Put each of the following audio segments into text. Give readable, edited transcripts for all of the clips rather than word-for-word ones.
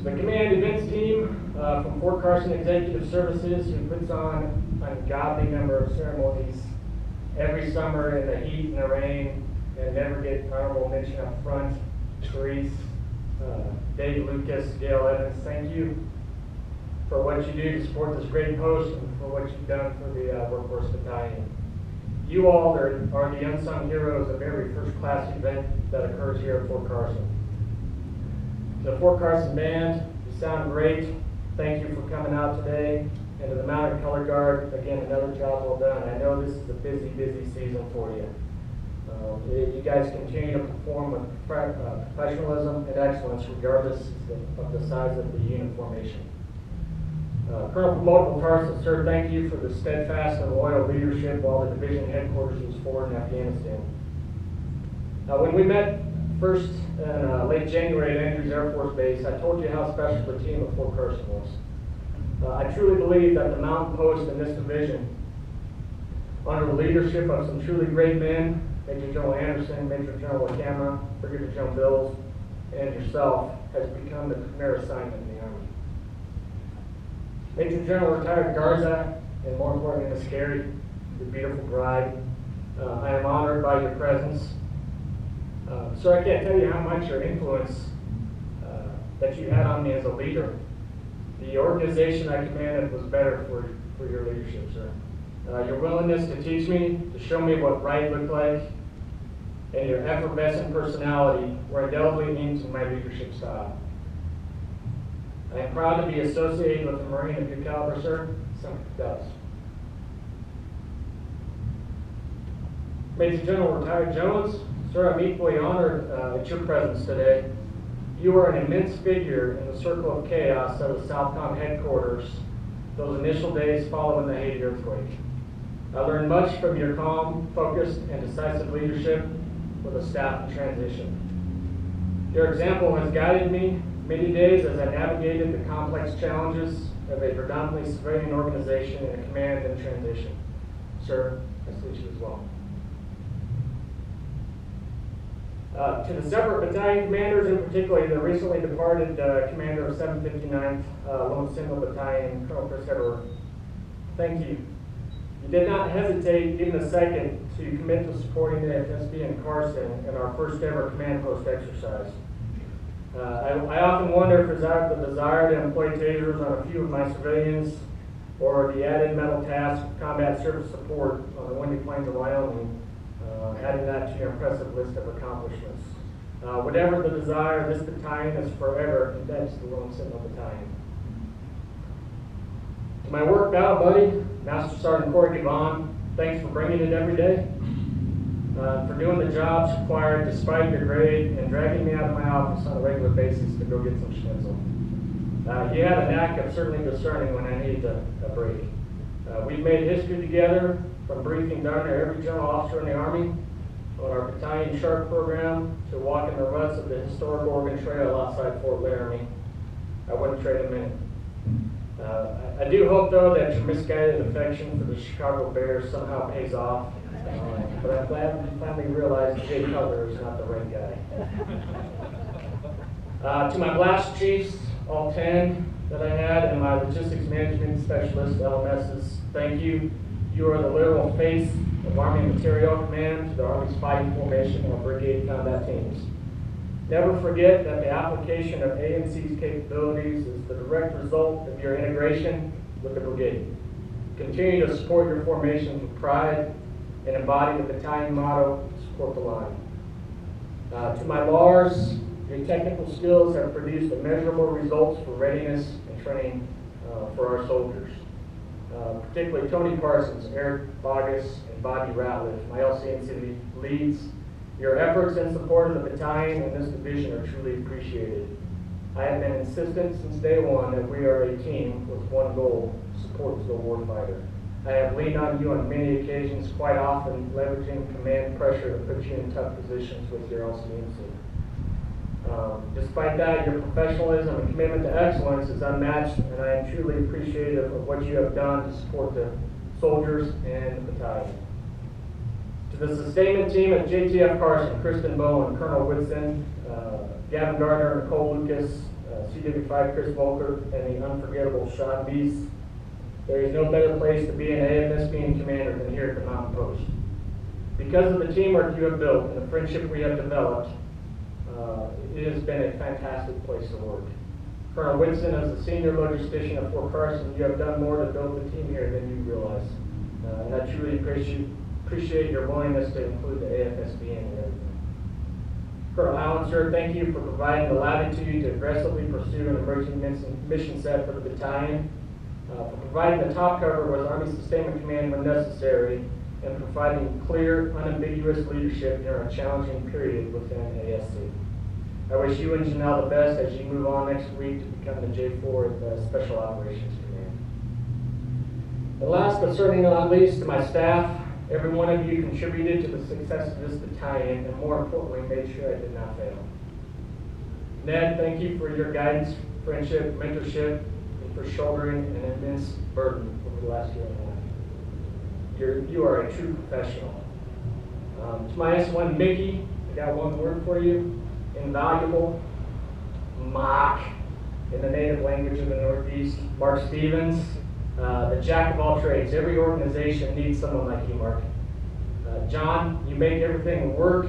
the command events team from Fort Carson Executive Services, who puts on an ungodly number of ceremonies every summer in the heat and the rain, and never get honorable mention up front. Therese, Dave Lucas, Gail Evans, thank you for what you do to support this great post and for what you've done for the Workforce Battalion. You all are the unsung heroes of every first-class event that occurs here at Fort Carson. The Fort Carson Band, you sound great. Thank you for coming out today. And to the Mounted Color Guard, again, another job well done. I know this is a busy, busy season for you. You guys continue to perform with professionalism and excellence regardless of the size of the unit formation. Colonel Promotable Tarson, sir, thank you for the steadfast and loyal leadership while the division headquarters was forward in Afghanistan. When we met first in late January at Andrews Air Force Base, I told you how special the team of Fort Carson was. I truly believe that the mountain post in this division, under the leadership of some truly great men, Major General Anderson, Major General Camera, Brigadier General Bills, and yourself, has become the premier assignment in the Army. Major General Retired Garza, and more importantly, Miss Carrie, your beautiful bride, I am honored by your presence. Sir, I can't tell you how much your influence that you had on me as a leader. The organization I commanded was better for your leadership, sir. Your willingness to teach me, to show me what right looked like, and your effervescent personality were indelibly into my leadership style. I am proud to be associated with a Marine of your caliber, sir. Something does. Major General Retired Jones, sir, I'm equally honored at your presence today. You are an immense figure in the circle of chaos of the Southcom headquarters those initial days following the Haiti earthquake. I learned much from your calm, focused, and decisive leadership with a staff in transition. Your example has guided me many days as I navigated the complex challenges of a predominantly civilian organization in a command and transition. Sir, I salute you as well. To the separate battalion commanders, in particular the recently departed commander of 759th Lone Single Battalion, Colonel Chris Hedler, thank you. You did not hesitate even a second to commit to supporting the AFSBn-Carson in our first ever command post exercise. I often wonder if it's out of the desire to employ tasers on a few of my civilians or the added mental task of combat service support on the windy plains of Wyoming, adding that to your impressive list of accomplishments. Whatever the desire, this battalion is forever indebted to the Lone Sentinel Battalion. To my work battle buddy, Master Sergeant Corey Gavon, thanks for bringing it every day, for doing the jobs required despite your grade and dragging me out of my office on a regular basis to go get some schnitzel. You had a knack of certainly discerning when I needed a break. We've made history together, from briefing down to every general officer in the Army on our Battalion Sharp program to walking the ruts of the historic Oregon Trail outside Fort Laramie. I wouldn't trade a minute. I do hope, though, that your misguided affection for the Chicago Bears somehow pays off. But I'm glad you finally realized Jay Cutler is not the right guy. To my blast chiefs, all 10 that I had, and my logistics management specialist, LMSs, thank you. You are the literal face of Army Material Command to the Army's fighting formation of brigade combat teams. Never forget that the application of AMC's capabilities is the direct result of your integration with the brigade. Continue to support your formations with pride and embody the battalion motto, support the line. To my LARs, your technical skills have produced immeasurable results for readiness and training for our soldiers. Particularly Tony Parsons, Eric Bogus, and Bobby Ratliff, my LCNC leads. Your efforts in support of the battalion and this division are truly appreciated. I have been insistent since day one that we are a team with one goal: support the warfighter. I have leaned on you on many occasions, quite often leveraging command pressure to put you in tough positions with your LCNC. Despite that, your professionalism and commitment to excellence is unmatched, and I am truly appreciative of what you have done to support the soldiers and the battalion. To the sustainment team at JTF Carson, Kristen Bowen, Colonel Whitson, Gavin Gardner, Nicole Lucas, CW5 Chris Volker, and the unforgettable Sean Beast. There is no better place to be an AFSBn commander than here at the Mountain Post. Because of the teamwork you have built and the friendship we have developed, it has been a fantastic place to work. Colonel Whitson, as the senior logistician at Fort Carson, you have done more to build the team here than you realize. And I truly appreciate your willingness to include the AFSBn in everything. Colonel Allen, sir, thank you for providing the latitude to aggressively pursue an emerging mission set for the battalion, for providing the top cover with Army Sustainment Command when necessary, and providing clear, unambiguous leadership during a challenging period within ASC. I wish you and Janelle the best as you move on next week to become the J4 at the Special Operations Command. And last but certainly not least, to my staff, every one of you contributed to the success of this battalion and more importantly made sure I did not fail. Ned, thank you for your guidance, friendship, mentorship, and for shouldering an immense burden over the last year and a half. You are a true professional. To my S1 Mickey, I got one word for you: invaluable, mock, in the native language of the Northeast. Mark Stevens, the jack of all trades. Every organization needs someone like you, Mark. John, you make everything work,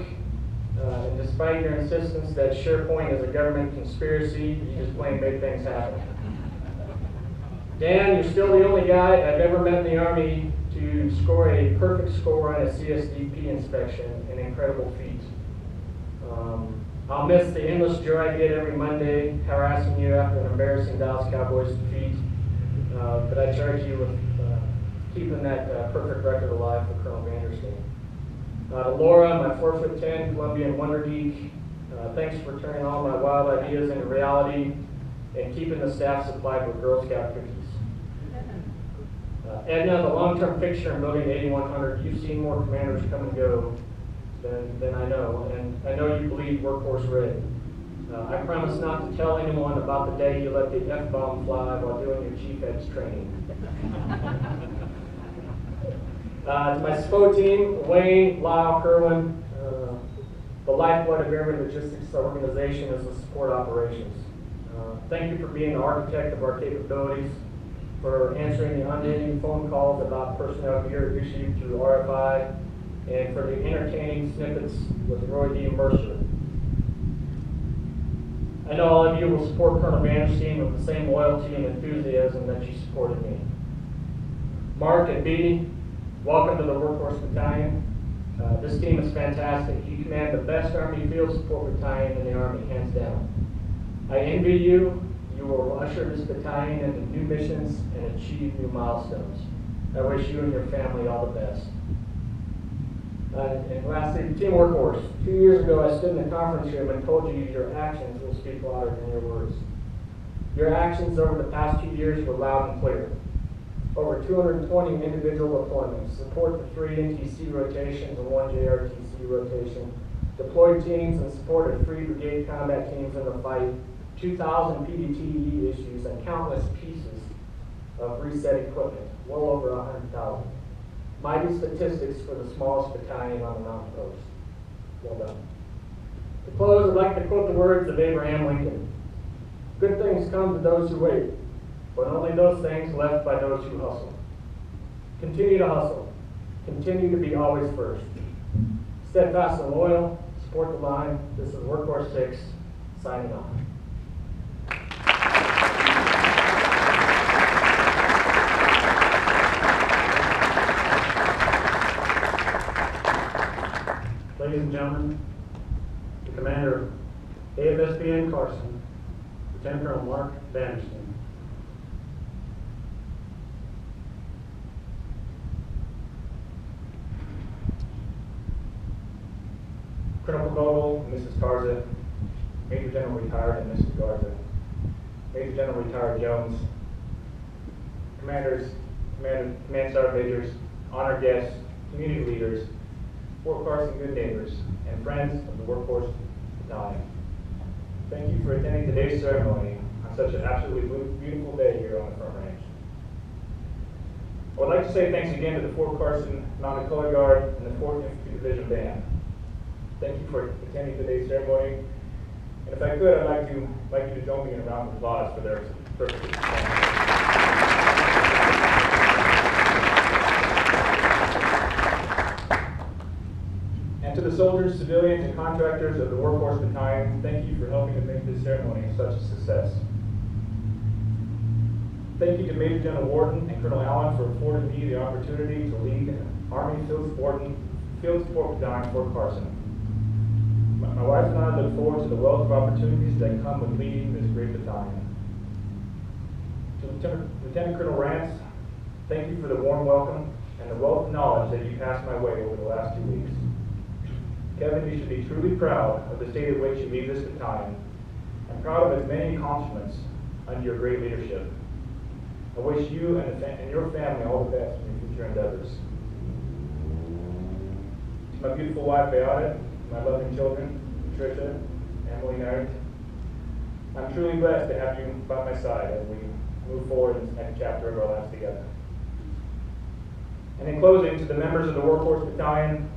and despite your insistence that SharePoint is a government conspiracy, you just plain make things happen. Dan, you're still the only guy I've ever met in the Army to score a perfect score on a CSDP inspection, an incredible feat. I'll miss the endless joy I get every Monday harassing you after an embarrassing Dallas Cowboys defeat, but I charge you with keeping that perfect record alive for Colonel Vandersteen. To Laura, my 4'10" Colombian Wonder Geek, thanks for turning all my wild ideas into reality and keeping the staff supplied with Girl Scout cookies. Edna, the long-term fixture in building 8100, you've seen more commanders come and go than I know, and I know you bleed workhorse ready. I promise not to tell anyone about the day you let the F-bomb fly while doing your Chief Ed's training. To my SPO team, Wayne, Lyle, Kerwin, the lifeblood of every logistics organization is the support operations. Thank you for being the architect of our capabilities, for answering the unending phone calls about personnel gear issued through RFI, and for the entertaining snippets with Roy D. Mercer. I know all of you will support Colonel Vandersteen with the same loyalty and enthusiasm that you supported me. Mark and Beatty, welcome to the Workhorse Battalion. This team is fantastic. You command the best Army Field Support Battalion in the Army, hands down. I envy you. You will usher this battalion into new missions and achieve new milestones. I wish you and your family all the best. And lastly, Team Workhorse. 2 years ago, I stood in the conference room and told you your actions will speak louder than your words. Your actions over the past 2 years were loud and clear. Over 220 individual deployments, support for 3 NTC rotations and 1 JRTC rotation, deployed teams and support of 3 brigade combat teams in the fight, 2,000 PDTE issues, and countless pieces of reset equipment, well over 100,000. Mighty statistics for the smallest battalion on the Mountain Post. Well done. To close, I'd like to quote the words of Abraham Lincoln. Good things come to those who wait, but only those things left by those who hustle. Continue to hustle. Continue to be always first. Steadfast and loyal, support the line. This is Workhorse 6, signing off. Ladies and gentlemen, the commander of AFSBn-Carson, Lieutenant Colonel Mark Vandersteen. Colonel Vogel, Mrs. Garza, Major General Retired and Mrs. Garza, Major General Retired Jones, commanders, command sergeant majors, honored guests, community leaders, Fort Carson good neighbors, and friends of the Workhorse Battalion. Thank you for attending today's ceremony on such an absolutely beautiful day here on the front range. I would like to say thanks again to the Fort Carson Mounted Color Guard and the 4th Infantry Division Band. Thank you for attending today's ceremony. And if I could, I'd like you to join me in a round of applause for their perfect performance. And to the soldiers, civilians, and contractors of the Workhorse Battalion, thank you for helping to make this ceremony such a success. Thank you to Major General Warden and Colonel Allen for affording me the opportunity to lead Army Field Support Battalion Fort Carson. My wife and I look forward to the wealth of opportunities that come with leading this great battalion. To Lieutenant Colonel Rance, thank you for the warm welcome and the wealth of knowledge that you passed my way over the last 2 weeks. Kevin, you should be truly proud of the state of which you lead this battalion and proud of its many accomplishments under your great leadership. I wish you and your family all the best in your future endeavors. To my beautiful wife, Beata, my loving children, Patricia, Emily, and Eric, I'm truly blessed to have you by my side as we move forward in this next chapter of our lives together. And in closing, to the members of the Workhorse Battalion,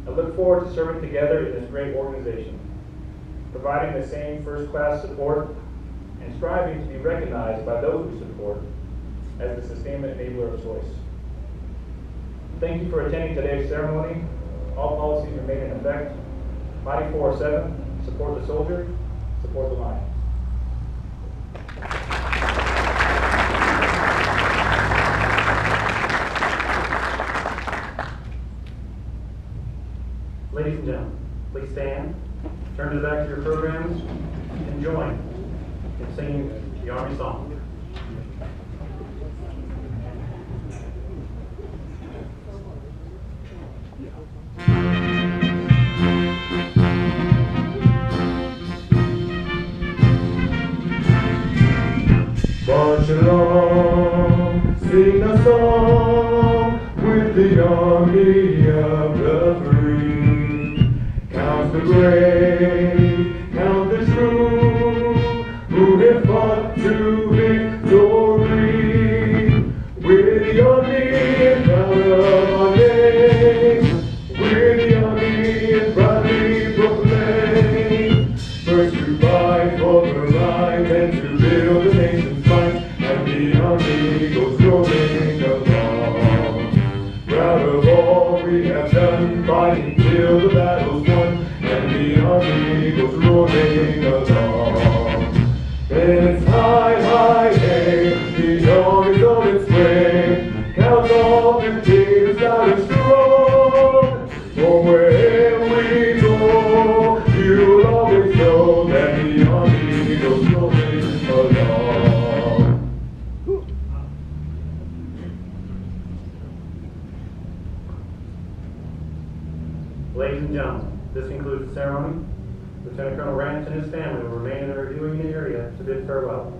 I look forward to serving together in this great organization, providing the same first-class support and striving to be recognized by those we support as the sustainment enabler of choice. Thank you for attending today's ceremony. All policies remain in effect. Mighty 407, support the soldier, support the line. Ladies and gentlemen, please stand, turn to the back of your programs, and join in singing the Army song. March along, sing a song with the army of the free. Count the brave, count the true, who have fought to victory. We're the army and proud of our name. We're the army and proudly proclaim. First to fight for the right and to build the nation's might, and the army goes rolling along. Proud of all we have done, fighting till the battle's won, and the army goes rolling along. Then it's high, high, hey, the dawn is on its way. Count all the days loud and strong. For wherever we go, you'll always know that the army goes rolling along. Ladies and gentlemen, this concludes the ceremony. Lieutenant Colonel Rance and his family will remain in the reviewing area to bid farewell.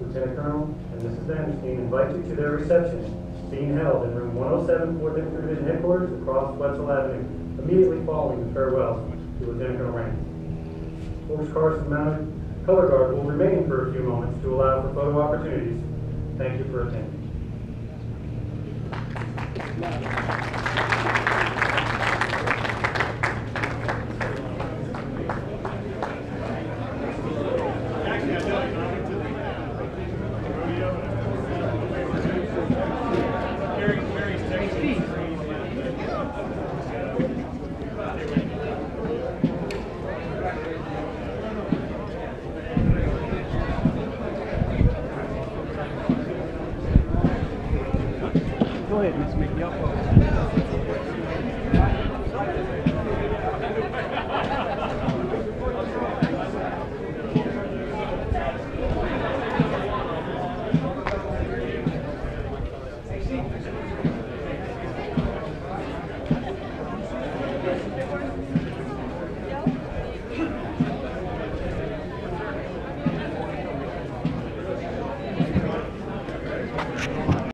Lieutenant Colonel and Mrs. Vanderstein invite you to their reception being held in room 107, 4th Infantry Division Headquarters across Wetzel Avenue, immediately following the farewell to Lieutenant Colonel Rance. Fort Carson Mounted Color Guard will remain for a few moments to allow for photo opportunities. Thank you for attending. Go ahead, Miss Mickey.